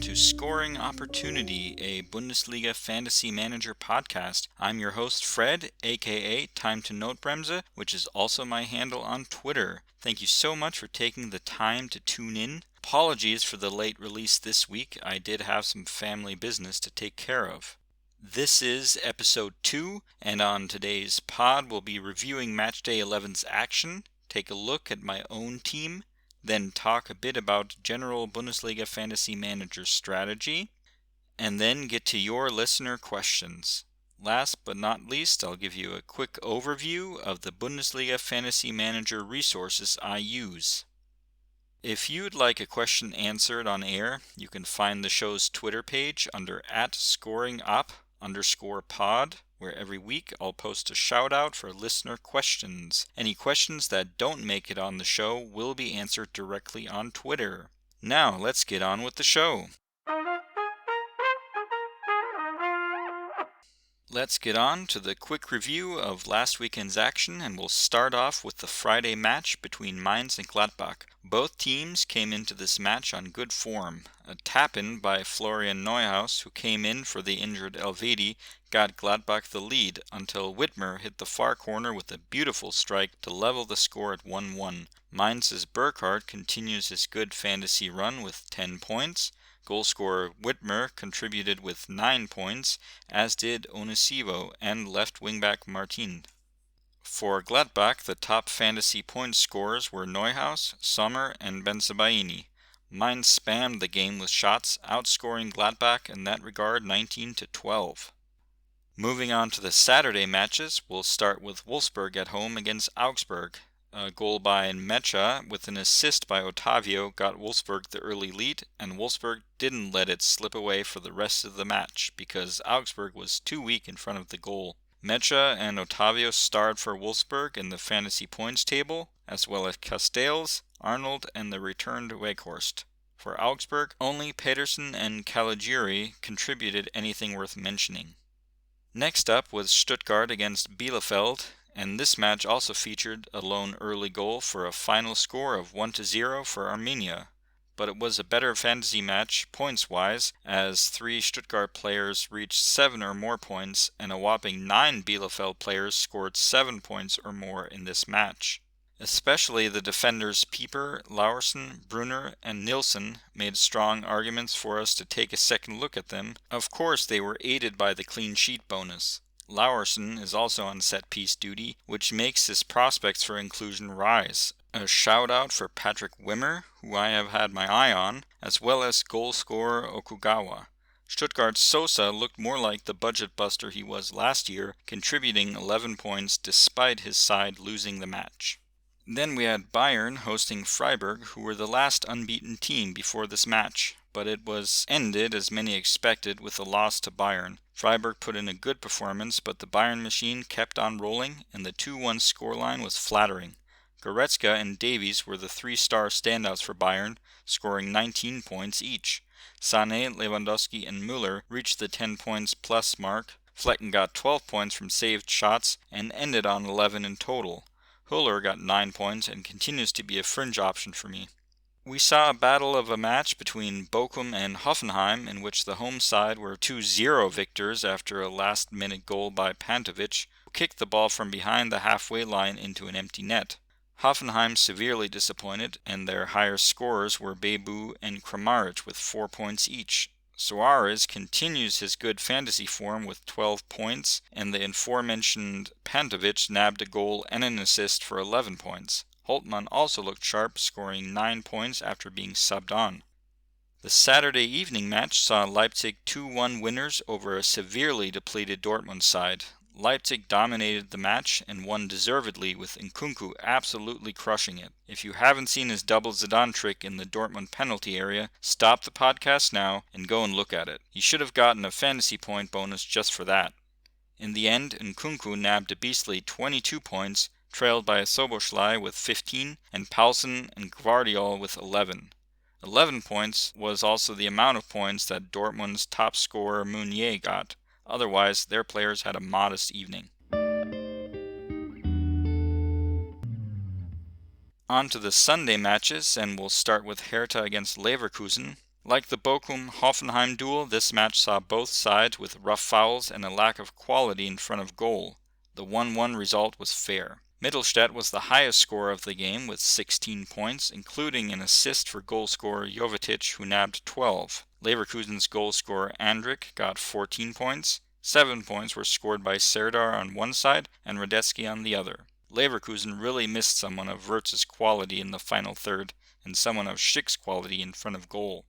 to Scoring Opportunity, a Bundesliga Fantasy Manager podcast. I'm your host, Fred, aka Time to Notbremse, which is also my handle on Twitter. Thank you so much for taking the time to tune in. Apologies for the late release this week. I did have some family business to take care of. This is episode 2, and on today's pod we'll be reviewing Matchday 11's action, take a look at my own team, then talk a bit about general Bundesliga Fantasy Manager strategy, and then get to your listener questions. Last but not least, I'll give you a quick overview of the Bundesliga Fantasy Manager resources I use. If you'd like a question answered on air, you can find the show's Twitter page under @scoringop_pod, where every week I'll post a shout out for listener questions. Any questions that don't make it on the show will be answered directly on Twitter. Now let's get on with the show. Let's get on to the quick review of last weekend's action, and we'll start off with the Friday match between Mainz and Gladbach. Both teams came into this match on good form. A tap-in by Florian Neuhaus, who came in for the injured Elvedi, got Gladbach the lead until Widmer hit the far corner with a beautiful strike to level the score at 1-1. Mainz's Burkhardt continues his good fantasy run with 10 points. Goalscorer Widmer contributed with 9 points, as did Onisivo and left wingback Martin. For Gladbach, the top fantasy point scorers were Neuhaus, Sommer, and Bensebaini. Mainz spammed the game with shots, outscoring Gladbach in that regard 19-12. Moving on to the Saturday matches, we'll start with Wolfsburg at home against Augsburg. A goal by Mecha with an assist by Otavio got Wolfsburg the early lead, and Wolfsburg didn't let it slip away for the rest of the match because Augsburg was too weak in front of the goal. Mecha and Otavio starred for Wolfsburg in the fantasy points table, as well as Castells, Arnold, and the returned Weghorst. For Augsburg, only Pedersen and Caligiuri contributed anything worth mentioning. Next up was Stuttgart against Bielefeld, and this match also featured a lone early goal for a final score of 1-0 for Arminia. But it was a better fantasy match points-wise, as 3 Stuttgart players reached 7 or more points, and a whopping 9 Bielefeld players scored 7 points or more in this match. Especially the defenders Pieper, Laursen, Brunner, and Nilsson made strong arguments for us to take a second look at them. Of course, they were aided by the clean sheet bonus. Laursen is also on set-piece duty, which makes his prospects for inclusion rise. A shout-out for Patrick Wimmer, who I have had my eye on, as well as goal-scorer Okugawa. Stuttgart's Sosa looked more like the budget buster he was last year, contributing 11 points despite his side losing the match. Then we had Bayern hosting Freiburg, who were the last unbeaten team before this match, but it was ended, as many expected, with a loss to Bayern. Freiburg put in a good performance, but the Bayern machine kept on rolling, and the 2-1 scoreline was flattering. Goretzka and Davies were the 3-star standouts for Bayern, scoring 19 points each. Sané, Lewandowski, and Müller reached the 10 points plus mark. Flecken got 12 points from saved shots and ended on 11 in total. Huller got 9 points and continues to be a fringe option for me. We saw a battle of a match between Bochum and Hoffenheim, in which the home side were 2-0 victors after a last-minute goal by Pantovic, who kicked the ball from behind the halfway line into an empty net. Hoffenheim severely disappointed, and their higher scorers were Bebu and Kramaric with 4 points each. Suarez continues his good fantasy form with 12 points, and the aforementioned Pantovic nabbed a goal and an assist for 11 points. Holtmann also looked sharp, scoring 9 points after being subbed on. The Saturday evening match saw Leipzig 2-1 winners over a severely depleted Dortmund side. Leipzig dominated the match and won deservedly, with Nkunku absolutely crushing it. If you haven't seen his double Zidane trick in the Dortmund penalty area, stop the podcast now and go and look at it. He should have gotten a fantasy point bonus just for that. In the end, Nkunku nabbed a beastly 22 points, trailed by Soboschlei with 15, and Paulsen and Gvardiol with 11. 11 points was also the amount of points that Dortmund's top scorer Meunier got. Otherwise, their players had a modest evening. On to the Sunday matches, and we'll start with Hertha against Leverkusen. Like the Bochum-Hoffenheim duel, this match saw both sides with rough fouls and a lack of quality in front of goal. The 1-1 result was fair. Mittelstadt was the highest scorer of the game with 16 points, including an assist for goal scorer Jovetic, who nabbed 12. Leverkusen's goal scorer Andrik got 14 points. 7 points were scored by Serdar on one side and Radetzky on the other. Leverkusen really missed someone of Wirtz's quality in the final third and someone of Schick's quality in front of goal.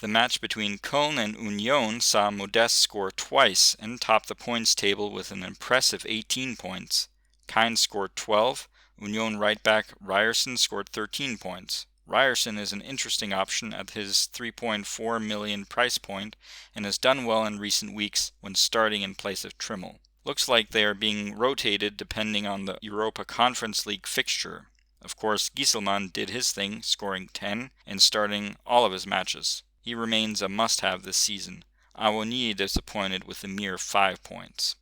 The match between Köln and Union saw Modest score twice and top the points table with an impressive 18 points. Kein scored 12. Union right back Ryerson scored 13 points. Ryerson is an interesting option at his 3.4 million price point and has done well in recent weeks when starting in place of Trimmel. Looks like they are being rotated depending on the Europa Conference League fixture. Of course, Gieselmann did his thing, scoring 10 and starting all of his matches. He remains a must-have this season. Awoniyi disappointed with a mere 5 points.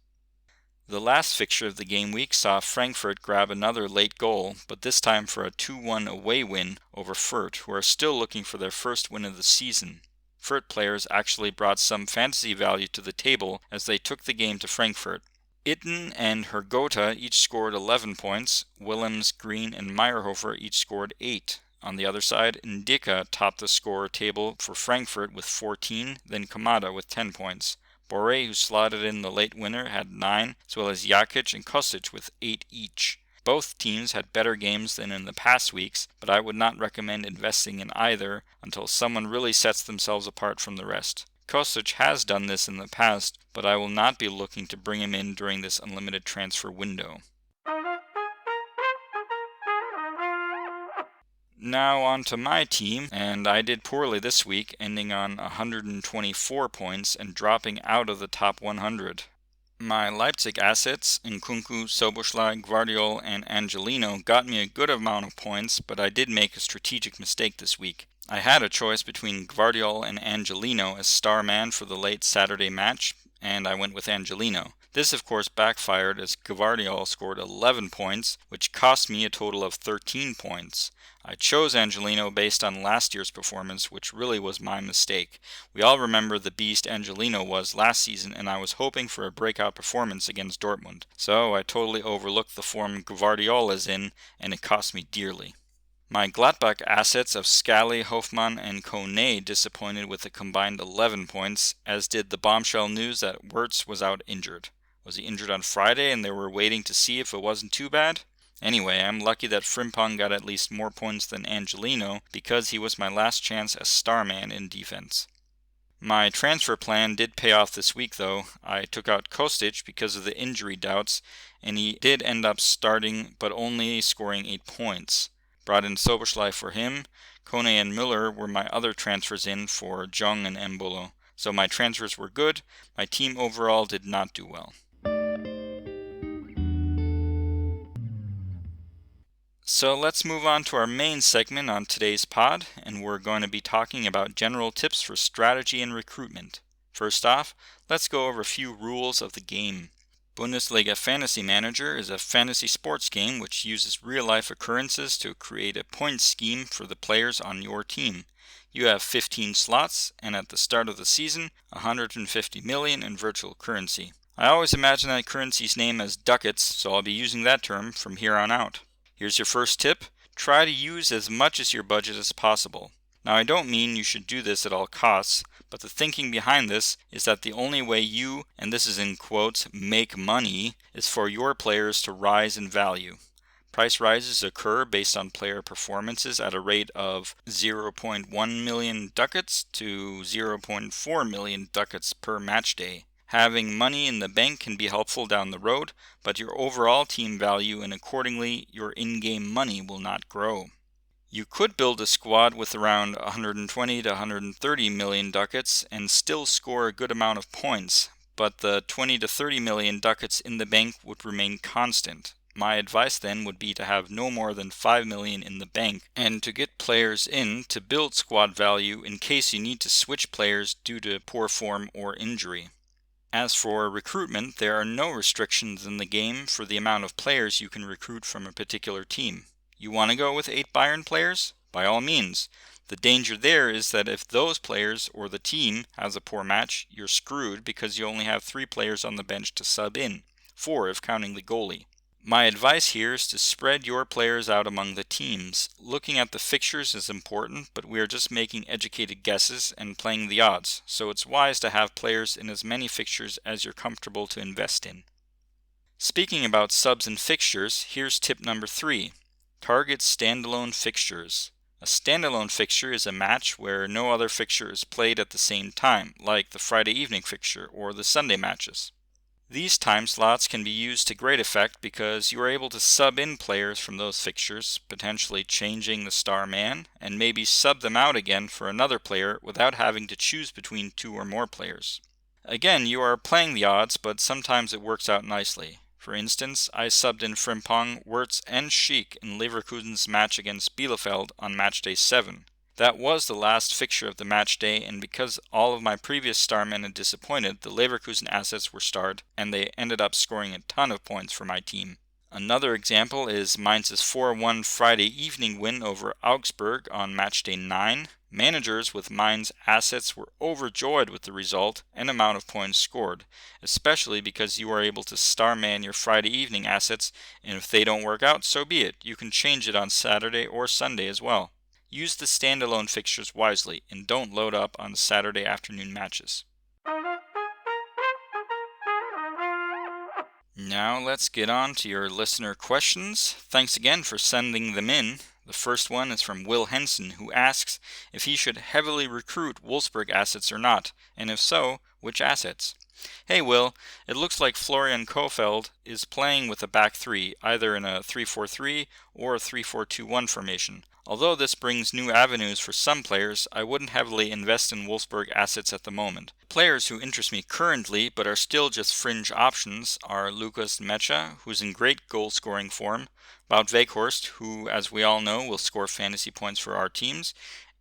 The last fixture of the game week saw Frankfurt grab another late goal, but this time for a 2-1 away win over Fürth, who are still looking for their first win of the season. Fürth players actually brought some fantasy value to the table as they took the game to Frankfurt. Itten and Hergota each scored 11 points, Willems, Green, and Meyerhofer each scored 8. On the other side, Ndika topped the score table for Frankfurt with 14, then Kamada with 10 points. Boré, who slotted in the late winner, had 9, as well as Jakic and Kostic with 8 each. Both teams had better games than in the past weeks, but I would not recommend investing in either until someone really sets themselves apart from the rest. Kostic has done this in the past, but I will not be looking to bring him in during this unlimited transfer window. Now on to my team, and I did poorly this week, ending on 124 points and dropping out of the top 100. My Leipzig assets, Nkunku, Szoboszlai, Gvardiol, and Angelino, got me a good amount of points, but I did make a strategic mistake this week. I had a choice between Gvardiol and Angelino as star man for the late Saturday match, and I went with Angelino. This of course backfired as Gvardiol scored 11 points, which cost me a total of 13 points. I chose Angelino based on last year's performance, which really was my mistake. We all remember the beast Angelino was last season, and I was hoping for a breakout performance against Dortmund. So I totally overlooked the form Gvardiol is in, and it cost me dearly. My Gladbach assets of Scally, Hofmann, and Kone disappointed with a combined 11 points, as did the bombshell news that Wirtz was out injured. Was he injured on Friday and they were waiting to see if it wasn't too bad? Anyway, I'm lucky that Frimpong got at least more points than Angelino because he was my last chance as starman in defense. My transfer plan did pay off this week though. I took out Kostic because of the injury doubts, and he did end up starting but only scoring 8 points. Brought in Szoboszlai for him. Kone and Müller were my other transfers in for Jong and Embolo. So my transfers were good. My team overall did not do well. So let's move on to our main segment on today's pod, and we're going to be talking about general tips for strategy and recruitment. First off, let's go over a few rules of the game. Bundesliga Fantasy Manager is a fantasy sports game which uses real-life occurrences to create a point scheme for the players on your team. You have 15 slots, and at the start of the season, 150 million in virtual currency. I always imagine that currency's name as ducats, so I'll be using that term from here on out. Here's your first tip. Try to use as much as your budget as possible. Now I don't mean you should do this at all costs, but the thinking behind this is that the only way you, and this is in quotes, make money, is for your players to rise in value. Price rises occur based on player performances at a rate of 0.1 million ducats to 0.4 million ducats per match day. Having money in the bank can be helpful down the road, but your overall team value and accordingly your in-game money will not grow. You could build a squad with around 120 to 130 million ducats and still score a good amount of points, but the 20 to 30 million ducats in the bank would remain constant. My advice then would be to have no more than 5 million in the bank and to get players in to build squad value in case you need to switch players due to poor form or injury. As for recruitment, there are no restrictions in the game for the amount of players you can recruit from a particular team. You want to go with 8 Bayern players? By all means. The danger there is that if those players or the team has a poor match, you're screwed because you only have 3 players on the bench to sub in, 4 if counting the goalie. My advice here is to spread your players out among the teams. Looking at the fixtures is important, but we are just making educated guesses and playing the odds, so it's wise to have players in as many fixtures as you're comfortable to invest in. Speaking about subs and fixtures, here's tip number 3. Target standalone fixtures. A standalone fixture is a match where no other fixture is played at the same time, like the Friday evening fixture or the Sunday matches. These time slots can be used to great effect because you are able to sub in players from those fixtures, potentially changing the star man, and maybe sub them out again for another player without having to choose between 2 or more players. Again, you are playing the odds, but sometimes it works out nicely. For instance, I subbed in Frimpong, Wirtz, and Schick in Leverkusen's match against Bielefeld on matchday 7. That was the last fixture of the match day, and because all of my previous starmen had disappointed, the Leverkusen assets were starred, and they ended up scoring a ton of points for my team. Another example is Mainz's 4-1 Friday evening win over Augsburg on matchday 9. Managers with Mainz assets were overjoyed with the result and amount of points scored, especially because you are able to starman your Friday evening assets, and if they don't work out, so be it. You can change it on Saturday or Sunday as well. Use the standalone fixtures wisely and don't load up on Saturday afternoon matches. Now let's get on to your listener questions. Thanks again for sending them in. The first one is from Will Henson, who asks if he should heavily recruit Wolfsburg assets or not, and if so, which assets? Hey Will, it looks like Florian Kohfeldt is playing with a back 3, either in a 3-4-3 or a 3-4-2-1 formation. Although this brings new avenues for some players, I wouldn't heavily invest in Wolfsburg assets at the moment. Players who interest me currently but are still just fringe options are Lukas Mecha, who's in great goal-scoring form, Wout Weghorst, who, as we all know, will score fantasy points for our teams,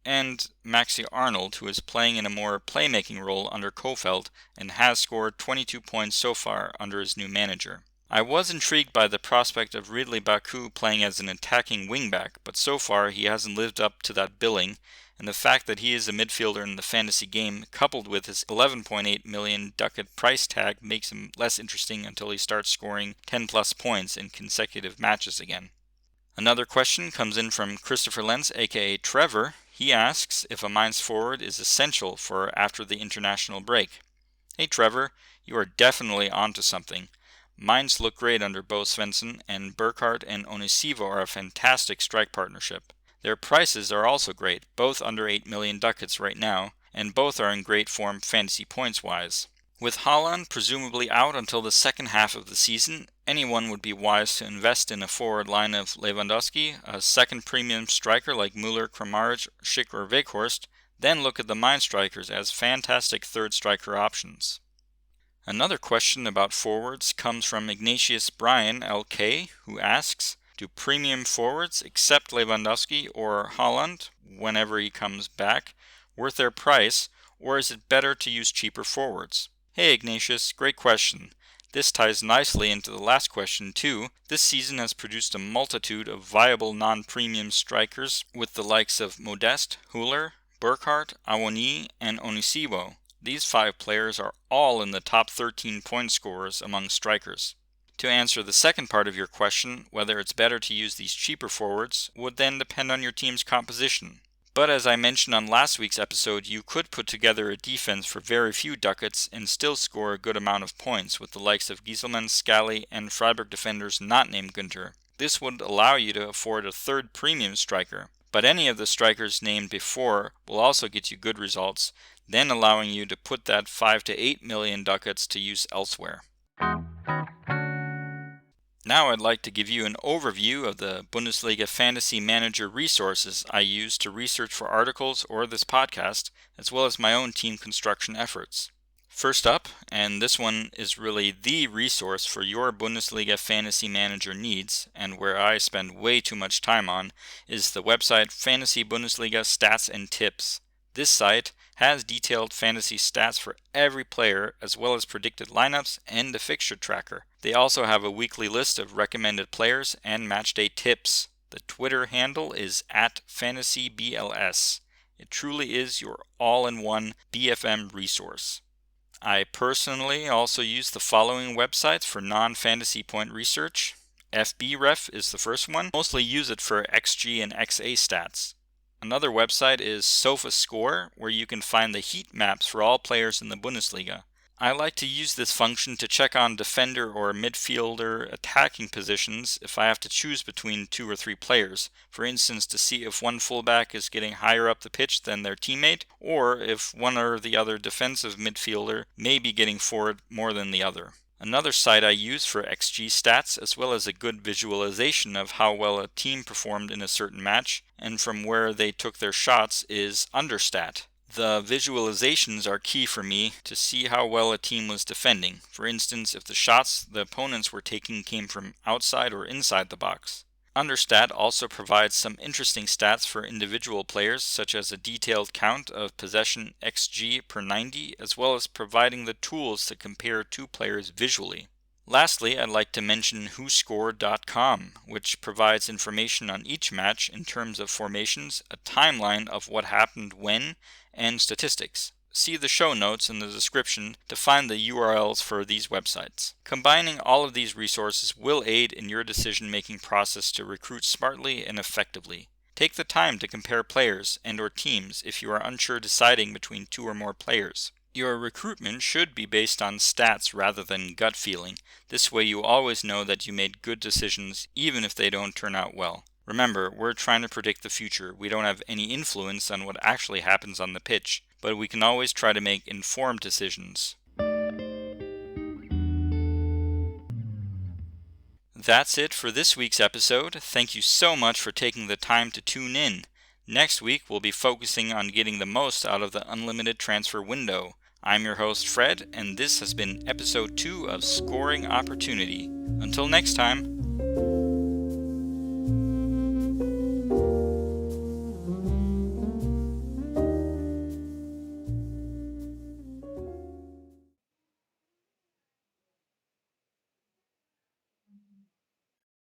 and Maxi Arnold, who is playing in a more playmaking role under Kohfeldt and has scored 22 points so far under his new manager. I was intrigued by the prospect of Ridley Baku playing as an attacking wingback, but so far he hasn't lived up to that billing, and the fact that he is a midfielder in the fantasy game, coupled with his 11.8 million ducat price tag, makes him less interesting until he starts scoring 10 plus points in consecutive matches again. Another question comes in from Christopher Lenz, aka Trevor. He asks if a Mainz forward is essential for after the international break. Hey Trevor, you are definitely onto something. Mainz look great under Bo Svensson, and Burkhardt and Onisivo are a fantastic strike partnership. Their prices are also great, both under 8 million ducats right now, and both are in great form fantasy points-wise. With Haaland presumably out until the second half of the season, anyone would be wise to invest in a forward line of Lewandowski, a second premium striker like Müller, Kramaric, Schick or Weghorst, then look at the Mainz strikers as fantastic third striker options. Another question about forwards comes from Ignatius Bryan LK, who asks, do premium forwards, except Lewandowski or Haaland, whenever he comes back, worth their price, or is it better to use cheaper forwards? Hey Ignatius, great question. This ties nicely into the last question too. This season has produced a multitude of viable non-premium strikers with the likes of Modeste, Huller, Burkhardt, Awoni, and Onisivo. These 5 players are all in the top 13 point scorers among strikers. To answer the second part of your question, whether it's better to use these cheaper forwards, would then depend on your team's composition. But as I mentioned on last week's episode, you could put together a defense for very few ducats and still score a good amount of points with the likes of Gieselman, Scally, and Freiburg defenders not named Günther. This would allow you to afford a third premium striker. But any of the strikers named before will also get you good results, then allowing you to put that 5 to 8 million ducats to use elsewhere. Now I'd like to give you an overview of the Bundesliga Fantasy Manager resources I use to research for articles or this podcast, as well as my own team construction efforts. First up, and this one is really the resource for your Bundesliga Fantasy Manager needs, and where I spend way too much time on, is the website Fantasy Bundesliga Stats and Tips. This site has detailed fantasy stats for every player, as well as predicted lineups and a fixture tracker. They also have a weekly list of recommended players and matchday tips. The Twitter handle is @fantasybls. It truly is your all-in-one BFM resource. I personally also use the following websites for non-fantasy point research. FBRef is the first one. Mostly use it for XG and XA stats. Another website is Sofascore, where you can find the heat maps for all players in the Bundesliga. I like to use this function to check on defender or midfielder attacking positions if I have to choose between 2 or 3 players. For instance, to see if one fullback is getting higher up the pitch than their teammate, or if one or the other defensive midfielder may be getting forward more than the other. Another site I use for XG stats, as well as a good visualization of how well a team performed in a certain match and from where they took their shots, is Understat. The visualizations are key for me to see how well a team was defending. For instance, if the shots the opponents were taking came from outside or inside the box. Understat also provides some interesting stats for individual players, such as a detailed count of possession XG per 90, as well as providing the tools to compare 2 players visually. Lastly, I'd like to mention whoscored.com, which provides information on each match in terms of formations, a timeline of what happened when, and statistics. See the show notes in the description to find the URLs for these websites. Combining all of these resources will aid in your decision-making process to recruit smartly and effectively. Take the time to compare players and/or teams if you are unsure deciding between 2 or more players. Your recruitment should be based on stats rather than gut feeling. This way you always know that you made good decisions even if they don't turn out well. Remember, we're trying to predict the future. We don't have any influence on what actually happens on the pitch, but we can always try to make informed decisions. That's it for this week's episode. Thank you so much for taking the time to tune in. Next week, we'll be focusing on getting the most out of the unlimited transfer window. I'm your host, Fred, and this has been episode 2 of Scoring Opportunity. Until next time.